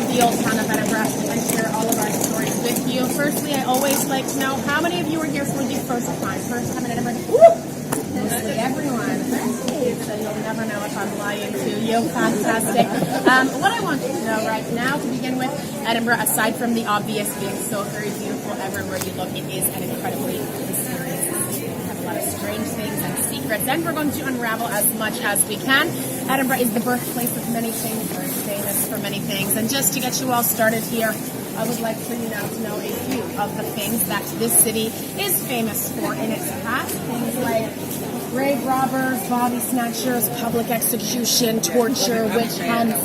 of the old town of Edinburgh and share all of our stories with you. Firstly, I always like to know how many of you are here for the first time? First time in Edinburgh? Mostly everyone. Great. So you'll never know if I'm lying to you. Fantastic. What I want you to know right now, to begin with, Edinburgh, aside from the obvious being so very beautiful everywhere you look, it is an incredibly mysterious city. We have a lot of strange things and secrets, and we're going to unravel as much as we can. Edinburgh is the birthplace of many things, very famous for many things. And just to get you all started here, I would like for you now to know a few of the things that this city is famous for in its past. Things like grave robbers, body snatchers, public execution, torture, witch hunts.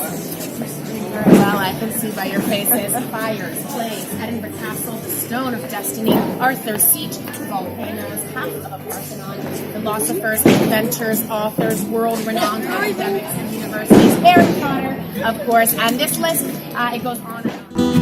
Very well, I can see by your faces. Fires, plagues, Edinburgh Castle, the Stone of Destiny, Arthur's Seat, volcanoes, half of a Parthenon, philosophers, inventors, authors, world-renowned academics and universities, Harry Potter, of course, and this list, it goes on and on.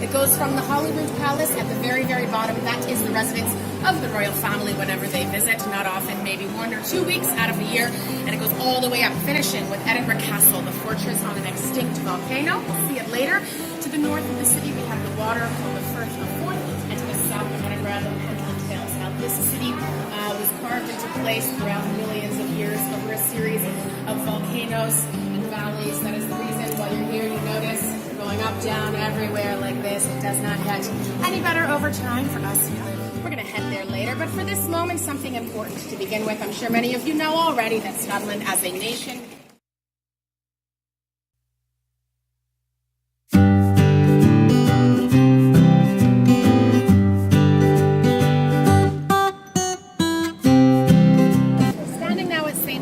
It goes from the Holyrood Palace at the very, very bottom. That is the residence of the royal family whenever they visit, not often, maybe 1 or 2 weeks out of the year. And it goes all the way up, finishing with Edinburgh Castle, the fortress on an extinct volcano. We'll see it later. To the north of the city, we have the water called the Firth of Forth, and to the south of Edinburgh, the Pentland Hills. Now, this city was carved into place throughout millions of years over a series of volcanoes and valleys. That is the reason why you're here. You notice going up, down, everywhere like this. It does not get any better over time for us here. We're going to head there later, but for this moment, something important to begin with. I'm sure many of you know already that Scotland as a nation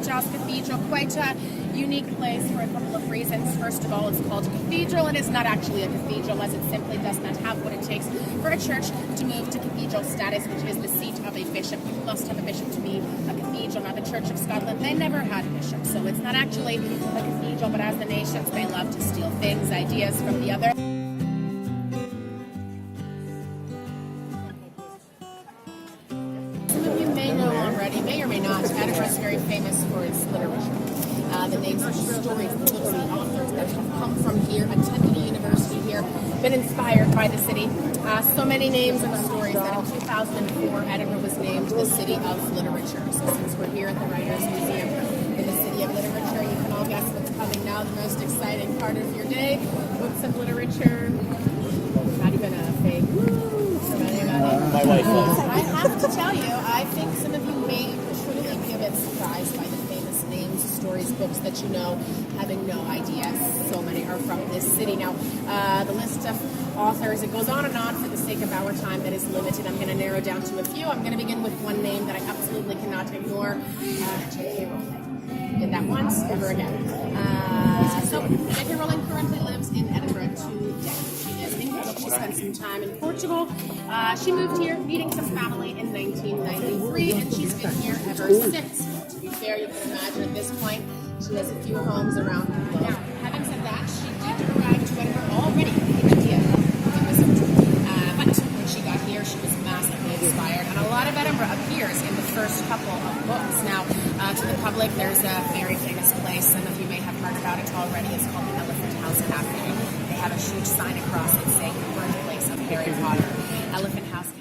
Giles Cathedral, quite a unique place for a couple of reasons. First of all, it's called a cathedral. It is not actually a cathedral, as it simply does not have what it takes for a church to move to cathedral status, which is the seat of a bishop. You must have a bishop to be a cathedral. Now, the Church of Scotland, they never had a bishop, so it's not actually a cathedral, but as the nations, they love to steal things, ideas from the other. Some of you may know already, may or may not, Edinburgh is very famous for its literature. The names of the stories, the books, the authors that have come from here, attended a university here, been inspired by the city. So many names and stories that in 2004, Edinburgh was named the City of Literature. So since we're here at the Writers' Museum in the City of Literature, you can all guess what's coming now, the most exciting part of your day. Books of literature, not even a fake woo from anybody. My wife was. I have to tell you, I think some of you may truly be a bit surprised by the famous names, stories, books that you know, having no idea. So many are from this city. Now, the list of authors, it goes on and on for the sake of our time that is limited. I'm going to narrow down to a few. I'm going to begin with one name that I absolutely cannot ignore, J.K. Rowling. Did that once, ever again. So, J.K. Rowling currently lives in Edinburgh today. She is English. She spent some time in Portugal. She moved here, meeting some family in 1993, and she's been here ever since. To be fair, you can imagine at this point, she has a few homes around the globe. Now, having said that, she did arrive to Edinburgh already with the idea of but when she got here, she was massively inspired, and a lot of Edinburgh appears in the first couple of books. Now, to the public, there's a very famous place, some of you may have heard about it already. It's called the Elephant House Cafe. They have a huge sign across it saying the birthplace of Harry Potter. Elephant House Cafe.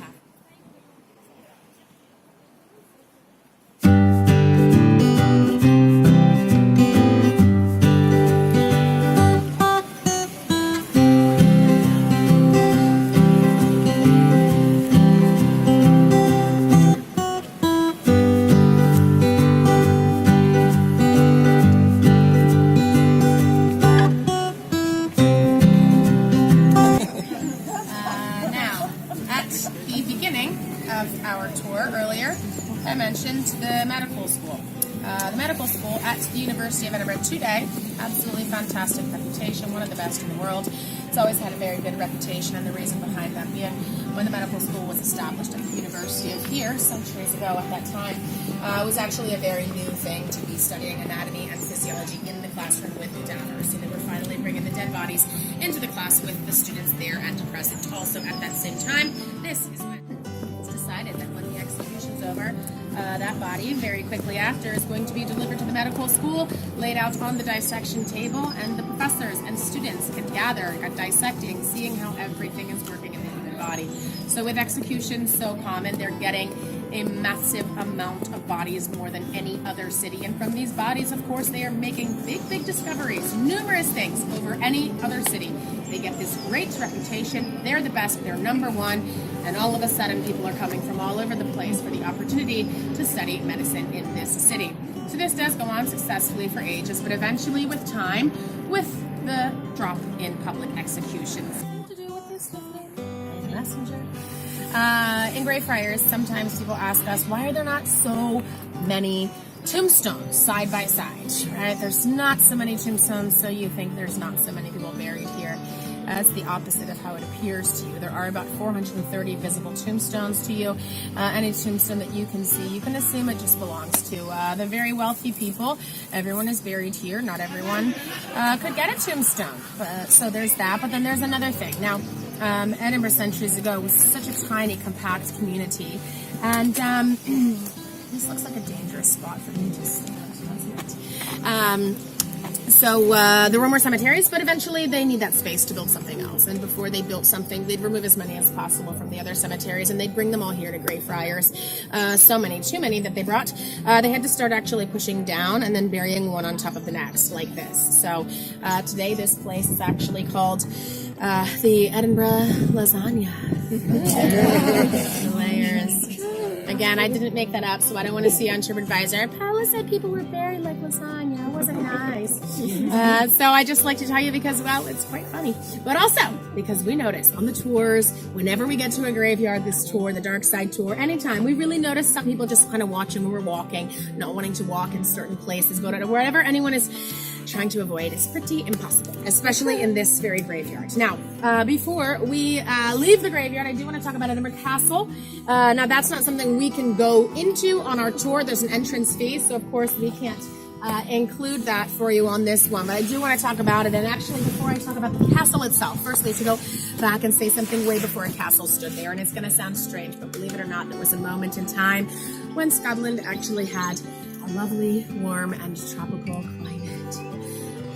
I mentioned the medical school. The medical school at the University of Edinburgh today, absolutely fantastic reputation, one of the best in the world. It's always had a very good reputation, and the reason behind that being when the medical school was established at the University of here centuries ago at that time, It was actually a very new thing to be studying anatomy and physiology in the classroom with cadavers. So they were finally bringing the dead bodies into the class with the students there and present. Also at that same time, this is when it's decided that when the execution's over, that body very quickly after is going to be delivered to the medical school, laid out on the dissection table, and the professors and students can gather at dissecting, seeing how everything is working in the human body. So with executions so common, they're getting a massive amount of bodies, more than any other city. And from these bodies, of course, they are making big discoveries, numerous things over any other city. They get this great reputation. They're the best, they're number one. And all of a sudden, people are coming from all over the place for the opportunity to study medicine in this city. So this does go on successfully for ages, but eventually with time, with the drop in public executions. To do with this messenger. In Greyfriars, sometimes people ask us, why are there not so many tombstones side by side, right? There's not so many tombstones, so you think there's not so many people buried here. It's the opposite of how it appears to you. There are about 430 visible tombstones to you. Any tombstone that you can see, you can assume it just belongs to the very wealthy people. Everyone is buried here. Not everyone could get a tombstone. So there's that. But then there's another thing. Now, Edinburgh centuries ago was such a tiny, compact community. And this looks like a dangerous spot for me to stand, doesn't it? So there were more cemeteries, but eventually they need that space to build something else. And before they built something, they'd remove as many as possible from the other cemeteries, and they'd bring them all here to Greyfriars. So many, too many that they brought. They had to start actually pushing down and then burying one on top of the next, like this. So today this place is actually called the Edinburgh Lasagna. Layers. Again, I didn't make that up, so I don't want to see on TripAdvisor, Paula said people were buried like lasagna. It wasn't nice. So I just like to tell you because, well, it's quite funny. But also, because we notice on the tours, whenever we get to a graveyard, this tour, the dark side tour, anytime, we really notice some people just kind of watching when we're walking, not wanting to walk in certain places, go to wherever anyone is trying to avoid is pretty impossible, especially in this very graveyard. Now, before we leave the graveyard, I do want to talk about Edinburgh Castle. Now, that's not something we can go into on our tour. There's an entrance fee, so of course we can't include that for you on this one, but I do want to talk about it. And actually, before I talk about the castle itself, first we have to go back and say something way before a castle stood there. And it's going to sound strange, but believe it or not, there was a moment in time when Scotland actually had a lovely, warm, and tropical climate.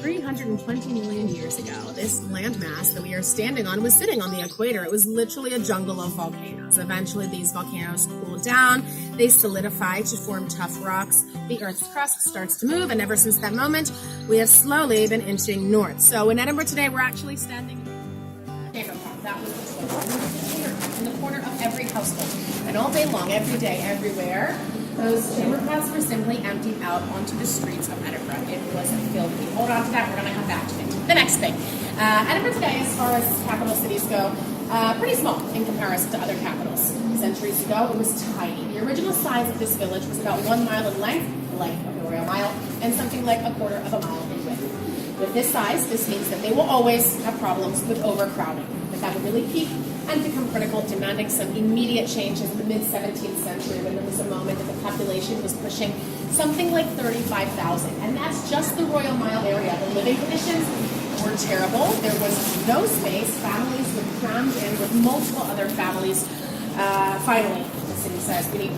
320 million years ago, this landmass that we are standing on was sitting on the equator. It was literally a jungle of volcanoes. Eventually, these volcanoes cool down, they solidify to form tough rocks. The Earth's crust starts to move, and ever since that moment, we have slowly been inching north. So in Edinburgh today, we're actually standing in that was in the corner of every household. And all day long, every day, everywhere, those chamber pots were simply emptied out onto the streets of Edinburgh. It was filthy. Hold on to that, we're going to come back to it. The next thing. Edinburgh today, as far as capital cities go, pretty small in comparison to other capitals. Centuries ago, it was tiny. The original size of this village was about 1 mile in length, the length of the Royal Mile, and something like a quarter of a mile in width. With this size, this means that they will always have problems with overcrowding. That would really peak and become critical, demanding some immediate changes in the mid-17th century when there was a moment that the population was pushing something like 35,000. And that's just the Royal Mile area. The living conditions were terrible. There was no space. Families were crammed in with multiple other families. Finally, the city says we need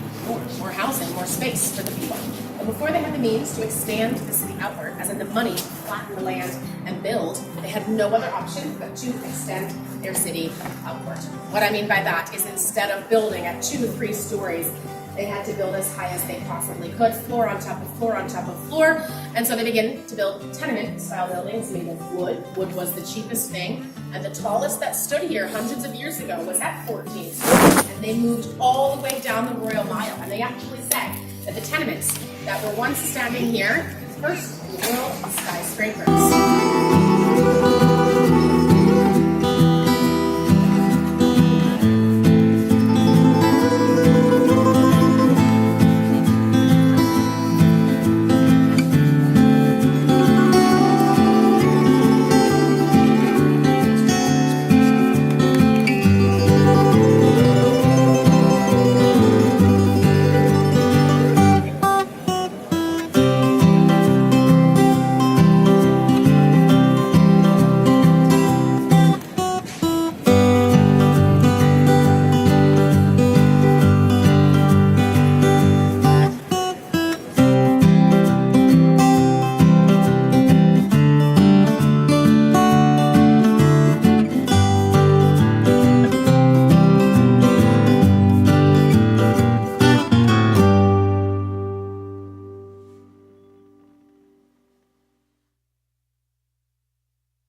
more housing, more space for the people. But before they had the means to expand the city outward, as in the money to flatten the land and build, they had no other option but to extend their city outward. What I mean by that is instead of building at 2 to 3 stories, they had to build as high as they possibly could, floor on top of floor on top of floor. And so they began to build tenement-style buildings made of wood. Wood was the cheapest thing. And the tallest that stood here hundreds of years ago was at 14 stories. And they moved all the way down the Royal Mile. And they actually said that the tenements that were once standing here, first in the world, skyscrapers.